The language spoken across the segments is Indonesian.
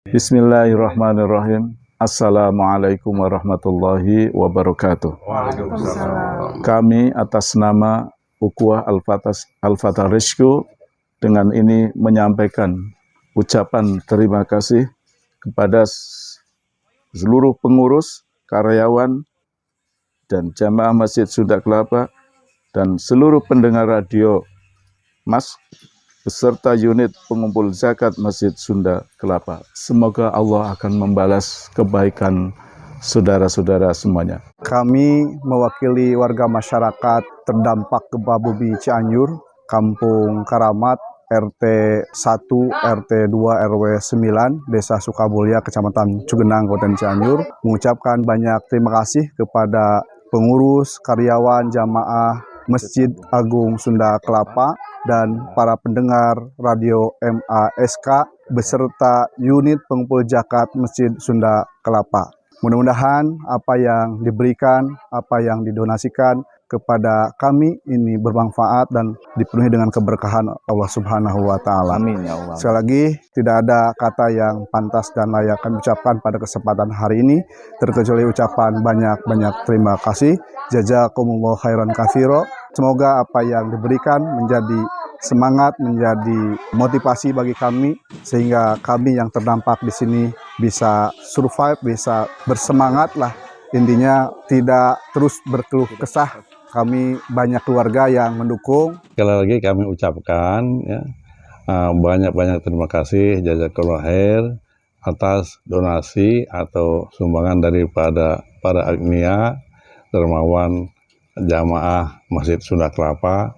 Bismillahirrahmanirrahim. Assalamualaikum warahmatullahi wabarakatuh. Waalaikumsalam. Kami atas nama Ukhuwah Al-Fatah Rescue dengan ini menyampaikan ucapan terima kasih kepada seluruh pengurus, karyawan, dan jamaah Masjid Sunda Kelapa dan seluruh pendengar radio Mas beserta unit pengumpul zakat Masjid Sunda Kelapa. Semoga Allah akan membalas kebaikan saudara-saudara semuanya. Kami mewakili warga masyarakat terdampak gempa bumi Cianjur, Kampung Karamat, RT 1, RT 2, RW 9, Desa Sukamulya, Kecamatan Cugenang, Kabupaten Cianjur, mengucapkan banyak terima kasih kepada pengurus, karyawan, jamaah Masjid Agung Sunda Kelapa, dan para pendengar radio MASK beserta unit pengumpul zakat Masjid Sunda Kelapa. Mudah-mudahan apa yang diberikan, apa yang didonasikan kepada kami ini bermanfaat dan dipenuhi dengan keberkahan Allah Subhanahu wa Ta'ala. Amin ya Allah. Sekali lagi, tidak ada kata yang pantas dan layak kami ucapkan pada kesempatan hari ini, terkecuali ucapan banyak-banyak terima kasih. Jazakumullah khairan katsiro. Semoga apa yang diberikan menjadi semangat, menjadi motivasi bagi kami, sehingga kami yang terdampak di sini bisa survive, bisa bersemangat lah. Intinya tidak terus berkeluh kesah. Kami banyak keluarga yang mendukung. Sekali lagi kami ucapkan ya, banyak-banyak terima kasih jazakallahu khair atas donasi atau sumbangan daripada para agnia dermawan jamaah Masjid Sunda Kelapa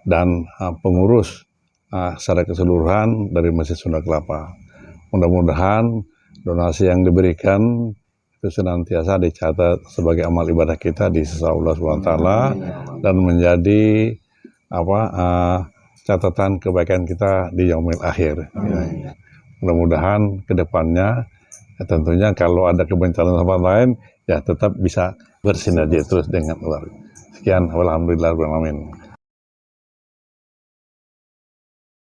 dan pengurus secara keseluruhan dari Masjid Sunda Kelapa. Mudah-mudahan donasi yang diberikan itu senantiasa dicatat sebagai amal ibadah kita di sisi Allah SWT dan menjadi catatan kebaikan kita di yaumil akhir. Mudah-mudahan kedepannya tentunya kalau ada kebencanaan tempat lain ya tetap bisa bersinergi terus dengan keluarga. Sekian, walhamdulillah.